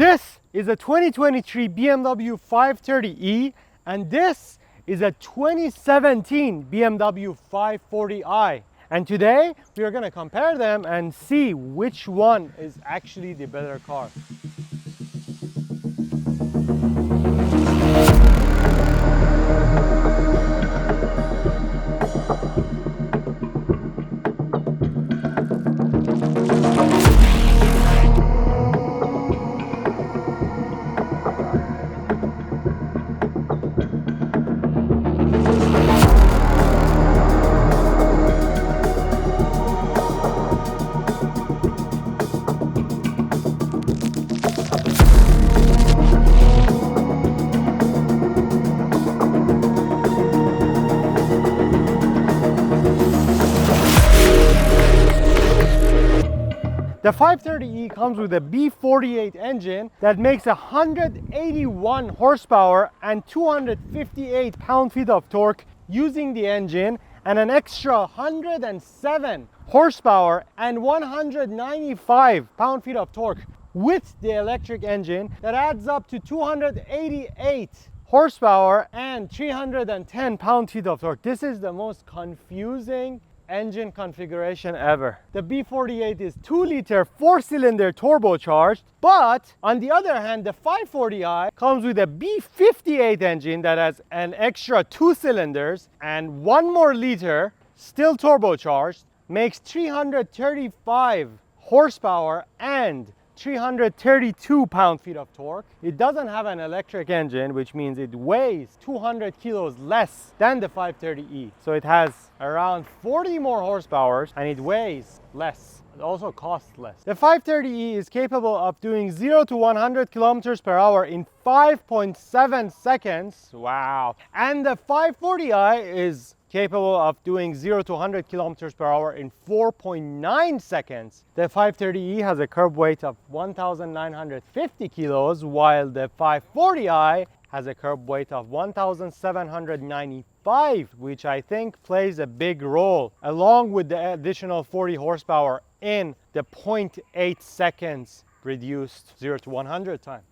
This is a 2023 BMW 530e, and this is a 2017 BMW 540i. And today we are going to compare them and see which one is actually the better car. The 530e comes with a B48 engine that makes 181 horsepower and 258 pound-feet of torque using the engine, and an extra 107 horsepower and 195 pound-feet of torque with the electric engine that adds up to 288 horsepower and 310 pound-feet of torque. This is the most confusing engine configuration ever. The B48 is 2-liter 4-cylinder turbocharged, but on the other hand, the 540i comes with a B58 engine that has an extra 2 cylinders and 1 more liter, still turbocharged, makes 335 horsepower and 332 pound-feet of torque. It doesn't have an electric engine, which means it weighs 200 kilos less than the 530e. So it has around 40 more horsepower and it weighs less. It also costs less. The 530e is capable of doing 0 to 100 kilometers per hour in 5.7 seconds. Wow. And the 540i is capable of doing 0 to 100 kilometers per hour in 4.9 seconds. The 530e has a curb weight of 1,950 kilos, while the 540i has a curb weight of 1,795, which I think plays a big role, along with the additional 40 horsepower in the 0.8 seconds reduced 0 to 100 time.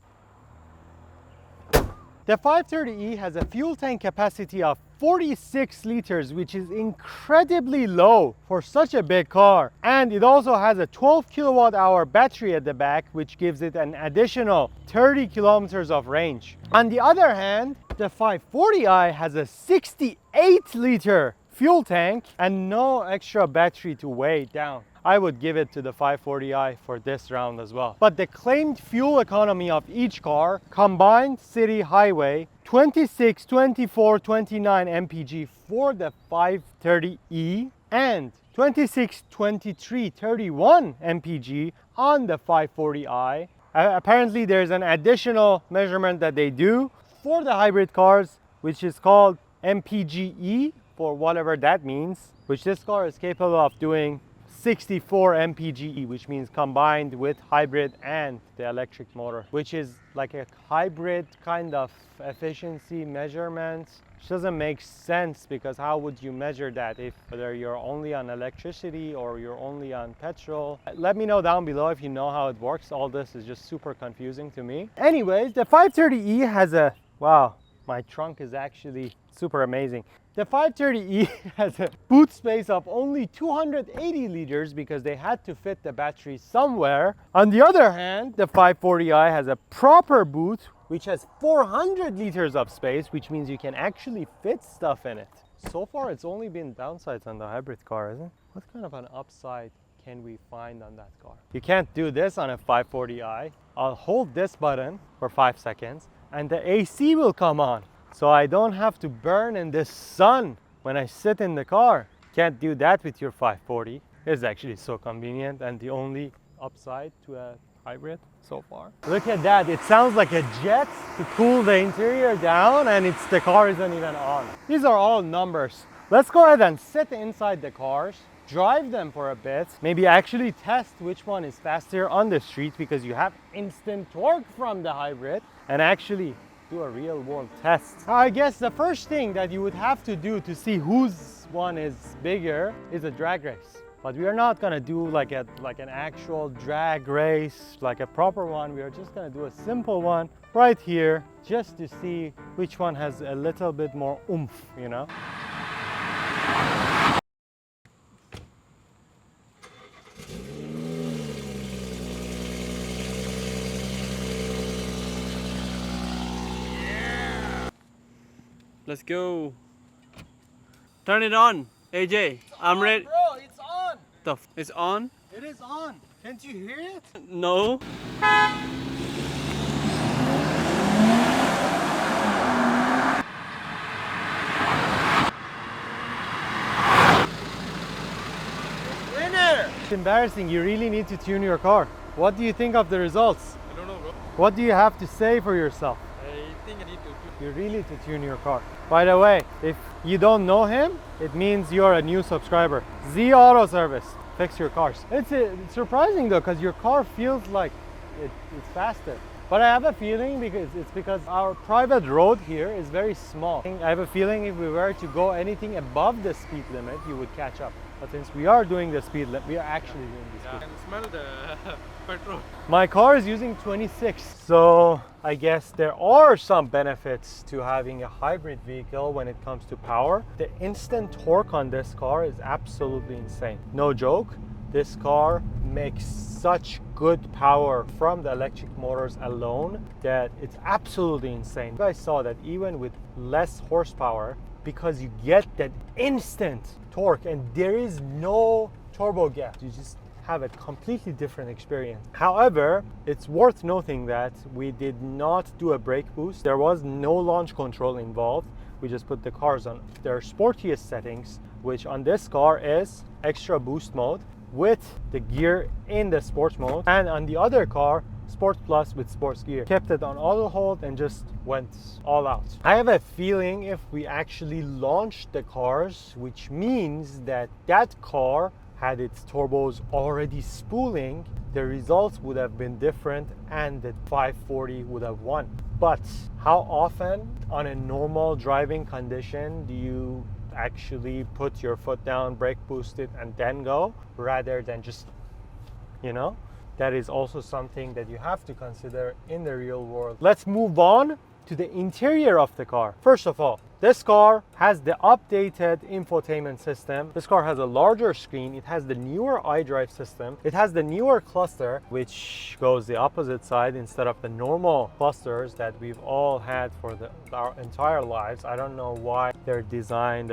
The 530e has a fuel tank capacity of 46 liters, which is incredibly low for such a big car. And it also has a 12 kilowatt hour battery at the back, which gives it an additional 30 kilometers of range. On the other hand, the 540i has a 68 liter fuel tank and no extra battery to weigh down. I would give it to the 540i for this round as well. But the claimed fuel economy of each car, combined city highway, 26, 24, 29 mpg for the 530e and 26, 23, 31 mpg on the 540i. Apparently there's an additional measurement that they do for the hybrid cars, which is called mpge, for whatever that means, which this car is capable of doing 64 mpge, which means combined with hybrid and the electric motor, which is like a hybrid kind of efficiency measurement, which doesn't make sense, because how would you measure that if whether you're only on electricity or you're only on petrol? Let me know down below if you know how it works. All this is just super confusing to me. Anyways, the 530e has a, wow, my trunk is actually super amazing. The 530e has a boot space of only 280 liters because they had to fit the battery somewhere. On the other hand, the 540i has a proper boot which has 400 liters of space, which means you can actually fit stuff in it. So far, it's only been downsides on the hybrid car, isn't it? What kind of an upside can we find on that car? You can't do this on a 540i. I'll hold this button for 5 seconds and the AC will come on. So I don't have to burn in the sun when I sit in the car. Can't do that with your 540. It's actually so convenient and the only upside to a hybrid so far. Look at that, it sounds like a jet to cool the interior down, and the car isn't even on. These are all numbers. Let's go ahead and sit inside the cars, drive them for a bit, maybe actually test which one is faster on the street, because you have instant torque from the hybrid, and actually do a real world test. I guess the first thing that you would have to do to see whose one is bigger is a drag race. But we are not gonna do like an actual drag race, like a proper one. We are just gonna do a simple one right here, just to see which one has a little bit more oomph, you know? Let's go. Turn it on, AJ. I'm ready. Bro, it's on. It's on? It is on. Can't you hear it? No. Winner! It's embarrassing. You really need to tune your car. What do you think of the results? I don't know, bro. What do you have to say for yourself? I think I need to. You really need to tune your car. By the way, if you don't know him, it means you're a new subscriber. Z Auto Service. Fix your cars. It's surprising though, because your car feels like it's faster. But I have a feeling because our private road here is very small. I have a feeling if we were to go anything above the speed limit, you would catch up. But since we are doing the speed limit, we are actually doing the speed. I can smell the petrol. My car is using 26, so I guess there are some benefits to having a hybrid vehicle when it comes to power. The instant torque on this car is absolutely insane. No joke, this car makes such good power from the electric motors alone that it's absolutely insane. You guys saw that even with less horsepower, because you get that instant torque and there is no turbo gas, you just have a completely different experience. However, it's worth noting that we did not do a brake boost. There was no launch control involved. We just put the cars on their sportiest settings, which on this car is extra boost mode with the gear in the sports mode, and on the other car, Sport Plus with sports gear. Kept it on auto hold and just went all out. I have a feeling if we actually launched the cars, which means that that car had its turbos already spooling, the results would have been different and the 540 would have won. But how often on a normal driving condition do you actually put your foot down, brake boost it, and then go, rather than just, you know? That is also something that you have to consider in the real world. Let's move on to the interior of the car. First of all, this car has the updated infotainment system. This car has a larger screen. It has the newer iDrive system. It has the newer cluster, which goes the opposite side instead of the normal clusters that we've all had for our entire lives. I don't know why their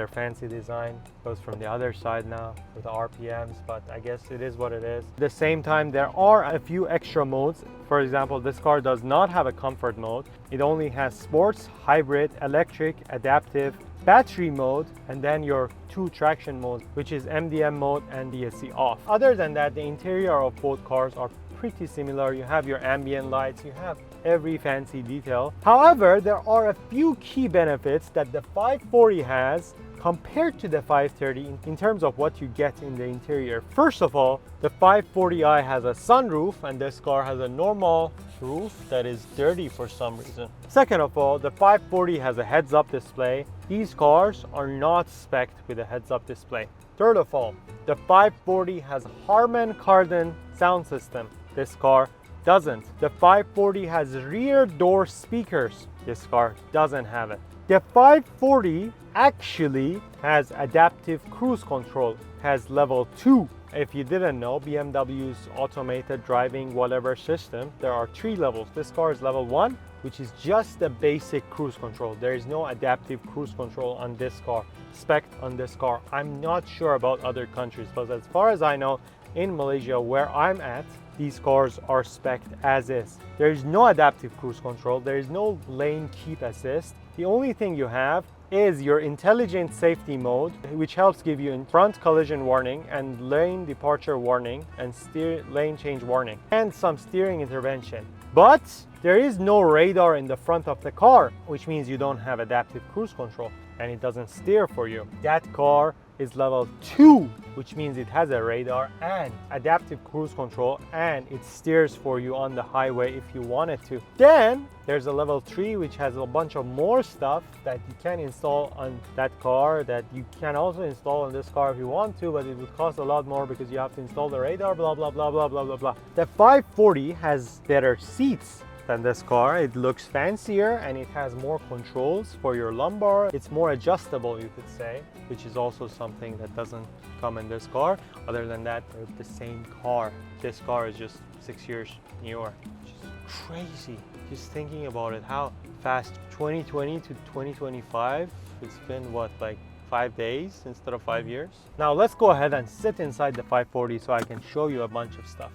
fancy design goes from the other side now with the RPMs, but I guess it is what it is. At the same time, there are a few extra modes. For example, this car does not have a comfort mode. It only has sports, hybrid, electric, adaptive, battery mode, and then your 2 traction modes, which is MDM mode and DSC off. Other than that, the interior of both cars are pretty similar. You have your ambient lights, you have every fancy detail. However, there are a few key benefits that the 540 has compared to the 530 in terms of what you get in the interior. First of all, the 540i has a sunroof and this car has a normal roof that is dirty for some reason. Second of all, the 540 has a heads-up display. These cars are not spec'd with a heads-up display. Third of all, the 540 has Harman Kardon sound system. This car doesn't. The 540 has rear door speakers. This car doesn't have it. The 540 actually has adaptive cruise control, has level 2. If you didn't know, BMW's automated driving whatever system, there are 3 levels. This car is level 1, which is just the basic cruise control. There is no adaptive cruise control on this car, spec'd on this car. I'm not sure about other countries, but as far as I know, in Malaysia, where I'm at, these cars are spec'd as is. There is no adaptive cruise control. There is no lane keep assist. The only thing you have is your intelligent safety mode, which helps give you in front collision warning and lane departure warning and lane change warning and some steering intervention. But there is no radar in the front of the car, which means you don't have adaptive cruise control. and it doesn't steer for you. That car is level 2, which means it has a radar and adaptive cruise control, and it steers for you on the highway if you want it to. Then there's a level 3, which has a bunch of more stuff that you can install on that car that you can also install on this car if you want to, but it would cost a lot more because you have to install the radar, blah, blah, blah, blah, blah, blah, blah. The 540 has better seats than this car. It looks fancier and it has more controls for your lumbar. It's more adjustable, you could say, which is also something that doesn't come in this car. Other than that, they're the same car. This car is just 6 years newer, which is crazy. Just thinking about it, how fast 2020 to 2025, it's been what, like 5 days instead of 5 years? Now let's go ahead and sit inside the 540 so I can show you a bunch of stuff.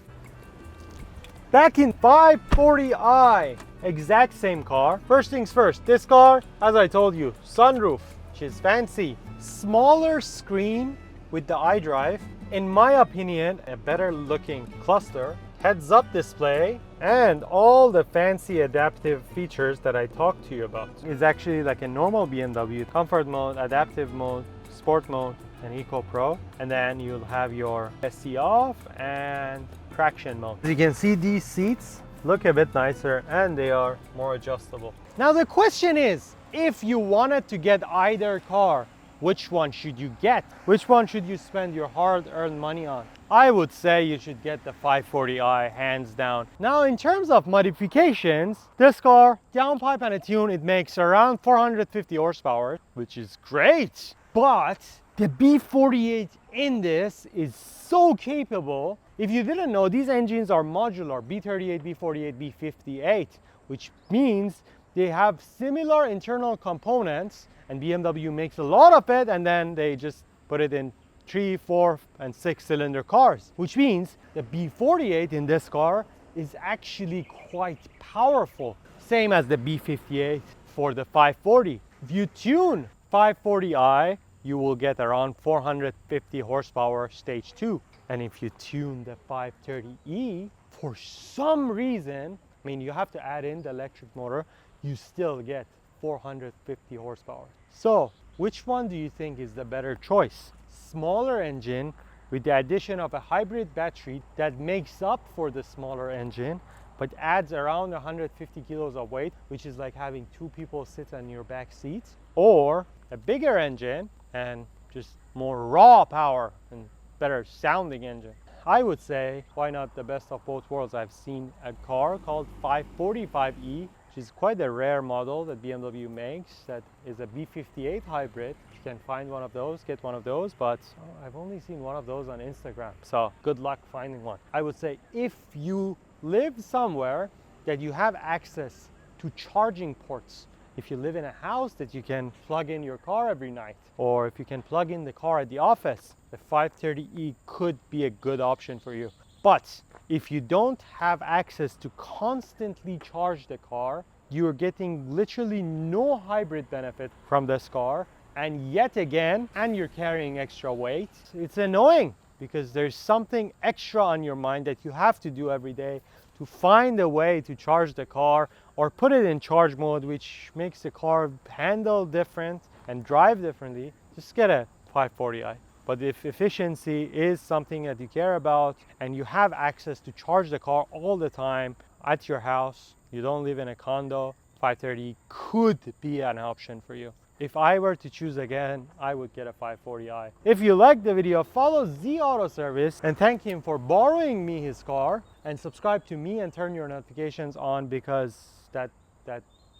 Back in 540i, exact same car. First things first, this car, as I told you, sunroof, which is fancy. Smaller screen with the iDrive. In my opinion, a better looking cluster. Heads-up display and all the fancy adaptive features that I talked to you about. It's actually like a normal BMW. Comfort mode, adaptive mode, sport mode, and Eco Pro. And then you'll have your SC off and traction mode. As you can see, these seats look a bit nicer and they are more adjustable. Now the question is, if you wanted to get either car, which one should you get? Which one should you spend your hard-earned money on? I would say you should get the 540i, hands down. Now in terms of modifications, this car, downpipe and a tune, it makes around 450 horsepower, which is great. But the B48 in this is so capable. If you didn't know, these engines are modular, B38, B48, B58, which means they have similar internal components, and BMW makes a lot of it, and then they just put it in 3, 4, and 6 cylinder cars, which means the B48 in this car is actually quite powerful. Same as the B58 for the 540. If you tune 540i, you will get around 450 horsepower stage 2. And if you tune the 530e, for some reason, I mean, you have to add in the electric motor, you still get 450 horsepower. So, which one do you think is the better choice? Smaller engine with the addition of a hybrid battery that makes up for the smaller engine, but adds around 150 kilos of weight, which is like having 2 people sit on your back seats, or a bigger engine and just more raw power and better sounding engine. I would say, why not the best of both worlds? I've seen a car called 545e, which is quite a rare model that BMW makes, that is a B58 hybrid. If you can find one of those, get one of those, but I've only seen one of those on Instagram, so good luck finding one. I would say if you live somewhere that you have access to charging ports, if you live in a house that you can plug in your car every night, or if you can plug in the car at the office, the 530e could be a good option for you. But if you don't have access to constantly charge the car, you're getting literally no hybrid benefit from this car, and yet again, and you're carrying extra weight. It's annoying because there's something extra on your mind that you have to do every day to find a way to charge the car or put it in charge mode, which makes the car handle different and drive differently. Just get a 540i. But if efficiency is something that you care about and you have access to charge the car all the time at your house, you don't live in a condo, 530 could be an option for you. If I were to choose again, I would get a 540i. If you liked the video, follow Z Auto Service and thank him for borrowing me his car, and subscribe to me and turn your notifications on, because that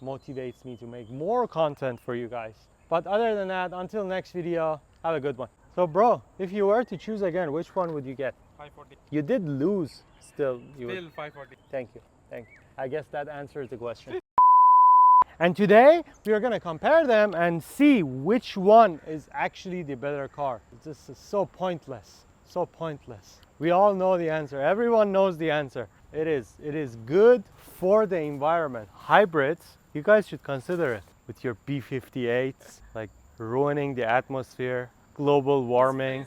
motivates me to make more content for you guys. But other than that, until next video, have a good one. So bro, if you were to choose again, which one would you get? 540. You did lose still. Still 540. Thank you. I guess that answers the question. And today we are going to compare them and see which one is actually the better car. This is so pointless. So pointless. We all know the answer. Everyone knows the answer. It is good for the environment. Hybrids, you guys should consider it. With your B58s, like ruining the atmosphere, global warming,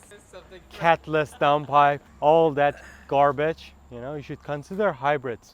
catless downpipe, all that garbage. You know, you should consider hybrids.